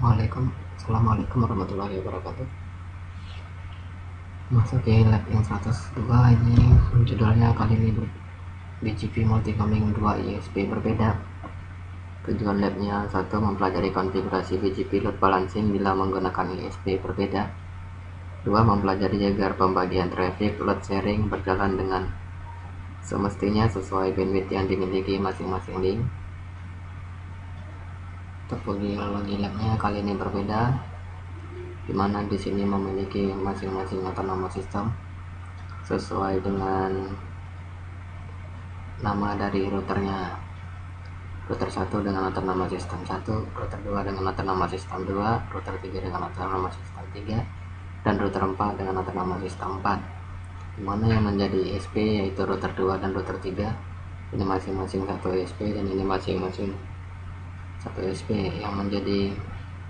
Assalamualaikum warahmatullahi wabarakatuh. Masuk ke lab yang 102. Ini judulnya kali ini BGP Multicoming 2 ISP berbeda. Tujuan labnya: 1. Mempelajari konfigurasi BGP load balancing bila menggunakan ISP berbeda. 2. Mempelajari agar pembagian traffic load sharing berjalan dengan semestinya sesuai bandwidth yang dimiliki masing-masing link. Topologi labnya kali ini berbeda, dimana di sini memiliki masing-masing otonomous system sesuai dengan nama dari routernya. Router 1 dengan otonomous system 1, router 2 dengan otonomous system 2, router 3 dengan otonomous system 3, dan router 4 dengan otonomous system 4. Dimana yang menjadi ISP yaitu router 2 dan router 3. Ini masing-masing satu ISP dan ini masing-masing satu ISP. Yang menjadi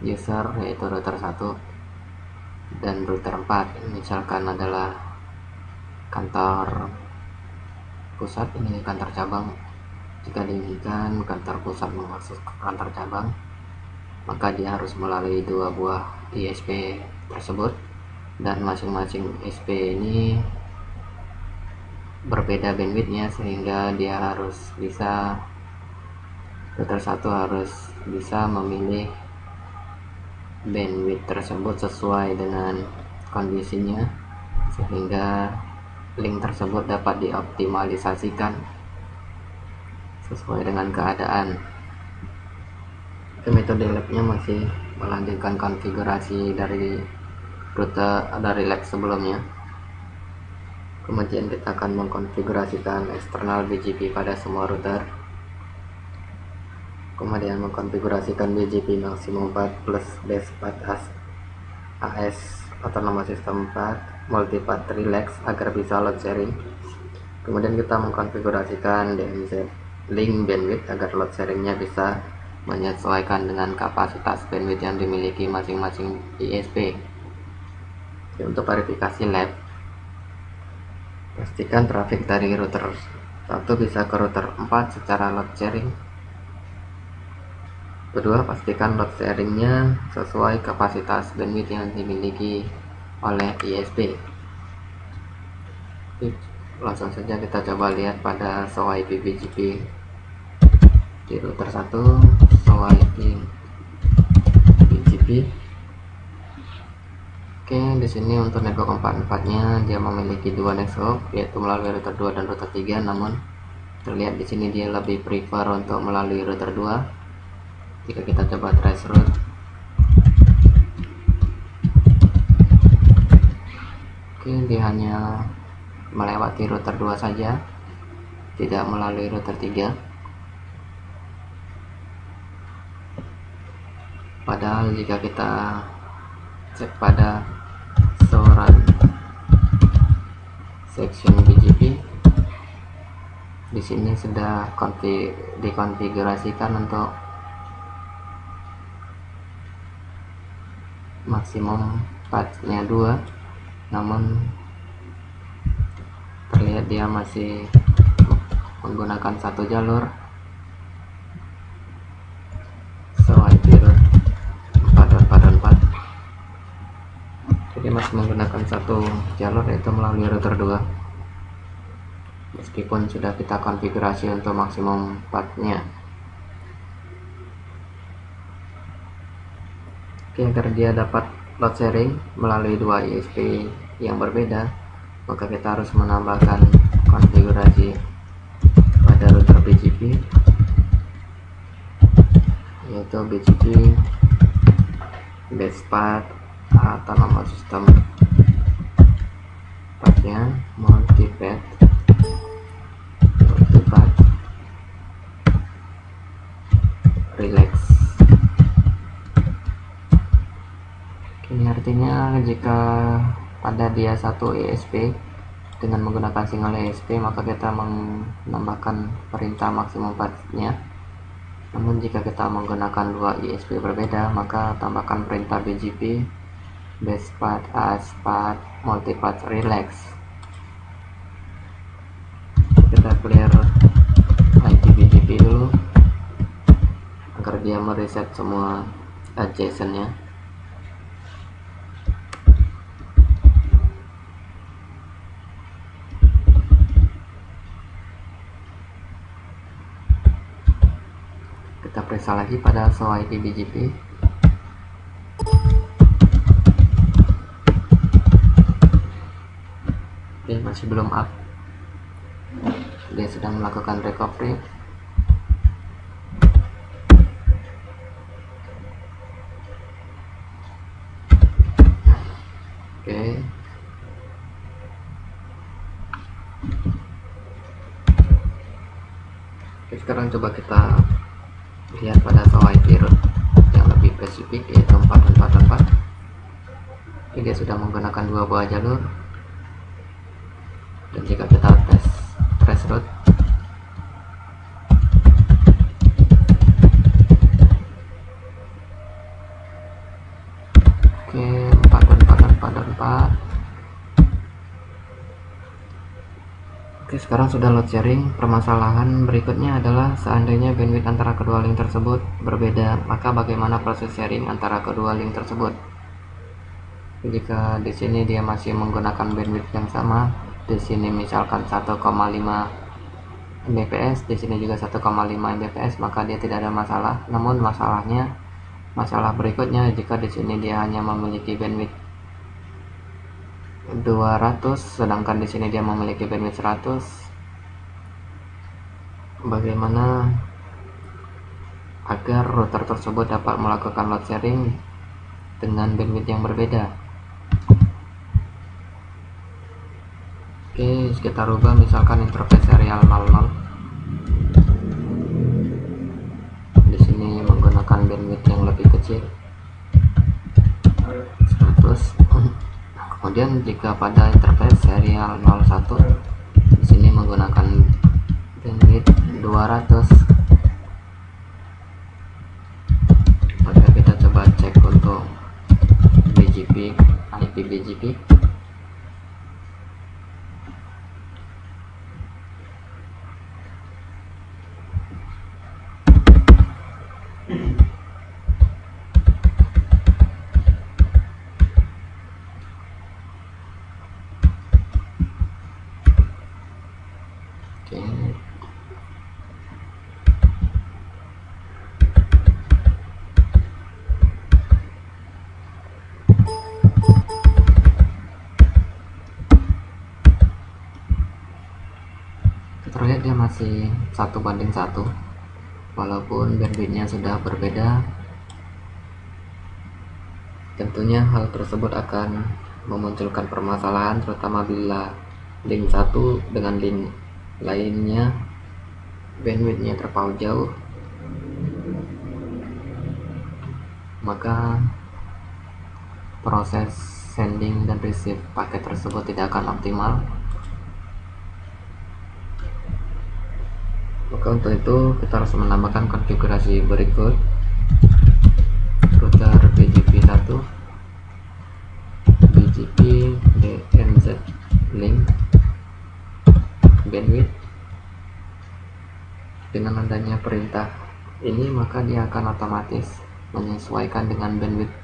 user yaitu router 1 dan router 4. Misalkan adalah kantor pusat, ini kantor cabang. Jika diinginkan kantor pusat mengakses ke kantor cabang, maka dia harus melalui dua buah ISP tersebut, dan masing-masing ISP ini berbeda bandwidthnya, sehingga dia harus bisa, router 1 harus bisa memilih bandwidth tersebut sesuai dengan kondisinya, sehingga link tersebut dapat dioptimalisasikan sesuai dengan keadaan. Metode labnya masih melanjutkan konfigurasi dari lab sebelumnya. Kemudian kita akan mengkonfigurasikan eksternal BGP pada semua router. Kemudian mengkonfigurasikan BGP maksimum 4 plus basepath AS autonomous system 4 multipath relax agar bisa load sharing. Kemudian kita mengkonfigurasikan DMZ link bandwidth agar load sharingnya bisa menyesuaikan dengan kapasitas bandwidth yang dimiliki masing-masing ISP. Untuk verifikasi lab, pastikan traffic dari router 1 bisa ke router 4 secara load sharing. Kedua, pastikan load sharingnya sesuai kapasitas bandwidth yang dimiliki oleh ISP. Langsung saja kita coba lihat pada show IP BGP di router 1. Show IP BGP. Oke, di sini untuk network 44-nya dia memiliki dua network, yaitu melalui router 2 dan router 3. Namun terlihat di sini dia lebih prefer untuk melalui router 2. Jika kita coba trace route, oke, dia hanya melewati router 2 saja, tidak melalui router 3. Padahal jika kita cek pada run section BGP, di sini sudah dikonfigurasikan untuk maksimum pathnya 2, namun terlihat dia masih menggunakan satu jalur. So IP route 4.4.4, jadi masih menggunakan satu jalur, yaitu melalui router 2, meskipun sudah kita konfigurasi untuk maksimum pathnya. Oke, agar dia dapat load sharing melalui dua ISP yang berbeda, maka kita harus menambahkan konfigurasi pada router BGP, yaitu BGP basepath autonomous system pathnya multipath relax. Ini artinya jika pada dia satu ISP dengan menggunakan single ISP, maka kita menambahkan perintah maksimum pathnya. Namun jika kita menggunakan dua ISP berbeda, maka tambahkan perintah BGP basepath ASPath multipath relax. Kita clear IP BGP dulu agar dia mereset semua adjacent-nya. Kita periksa lagi pada show IP BGP. Oke, masih belum up. Dia sedang melakukan recovery. Oke. Oke, sekarang coba kita lihat pada show IP route yang lebih spesifik, yaitu 4444. Ini dia sudah menggunakan 2 buah jalur. Dan jika kita tes trace route, oke, 4. Oke, sekarang sudah load sharing. Permasalahan berikutnya adalah seandainya bandwidth antara kedua link tersebut berbeda, maka bagaimana proses sharing antara kedua link tersebut? Jika di sini dia masih menggunakan bandwidth yang sama, di sini misalkan 1,5 Mbps, di sini juga 1,5 Mbps, maka dia tidak ada masalah. Namun masalah berikutnya jika di sini dia hanya memiliki bandwidth 200, sedangkan di sini dia memiliki bandwidth 100. Bagaimana agar router tersebut dapat melakukan load sharing dengan bandwidth yang berbeda? Oke, kita rubah misalkan interface serial 00. Di sini menggunakan bandwidth yang lebih kecil, 100. Kemudian jika pada interface serial 01, di sini menggunakan bandwidth 200. Maka kita coba cek untuk BGP, IP BGP. Terlihat dia masih 1:1, walaupun bandwidthnya sudah berbeda. Tentunya hal tersebut akan memunculkan permasalahan, terutama bila link satu dengan link lainnya bandwidthnya terpaut jauh, maka proses sending dan receive paket tersebut tidak akan optimal. Maka untuk itu kita harus menambahkan konfigurasi berikut: router BGP 1, BGP DMZ link bandwidth. Dengan adanya perintah ini, maka dia akan otomatis menyesuaikan dengan bandwidth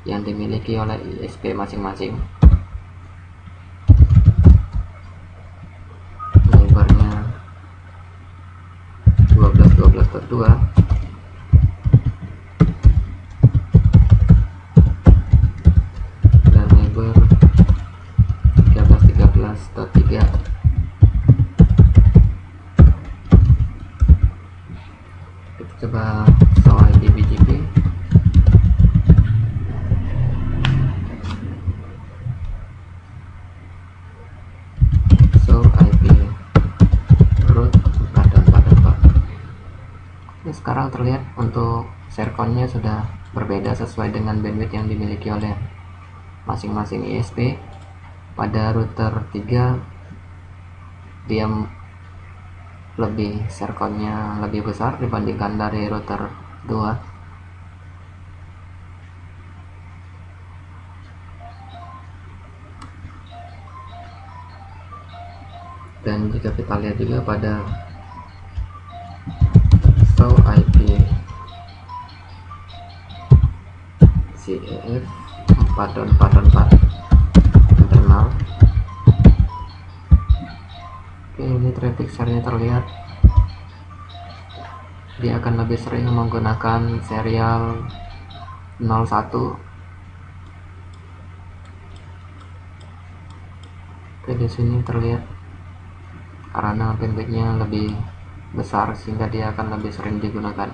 yang dimiliki oleh ISP masing-masing. Lebarnya 12.12.2, dan lebar 13.13.3. Kita coba show ID BGP. Sekarang terlihat untuk serkonnya sudah berbeda sesuai dengan bandwidth yang dimiliki oleh masing-masing ISP. Pada router 3 dia serkonnya lebih besar dibandingkan dari router 2. Dan jika kita lihat juga pada show IP CEF 4.4.4 internal. Oke, ini traffic share-nya terlihat. Dia akan lebih sering menggunakan serial 01. Oke, di sini terlihat karena bandwidth-nya lebih besar sehingga dia akan lebih sering digunakan.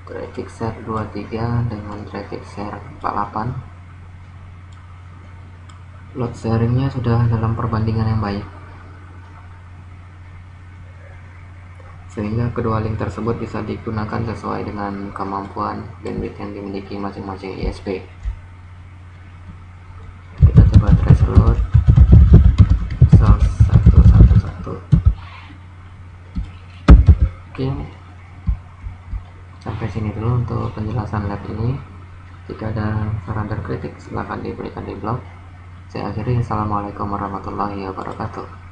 Traffic share 23 dengan traffic share 48. Load sharingnya sudah dalam perbandingan yang baik, sehingga kedua link tersebut bisa digunakan sesuai dengan kemampuan bandwidth yang dimiliki masing-masing ISP. Kita coba trace load source 111. Oke, sampai sini dulu untuk penjelasan lab ini. Jika ada saran dan kritik silahkan diberikan di blog. Saya akhiri. Assalamualaikum warahmatullahi wabarakatuh.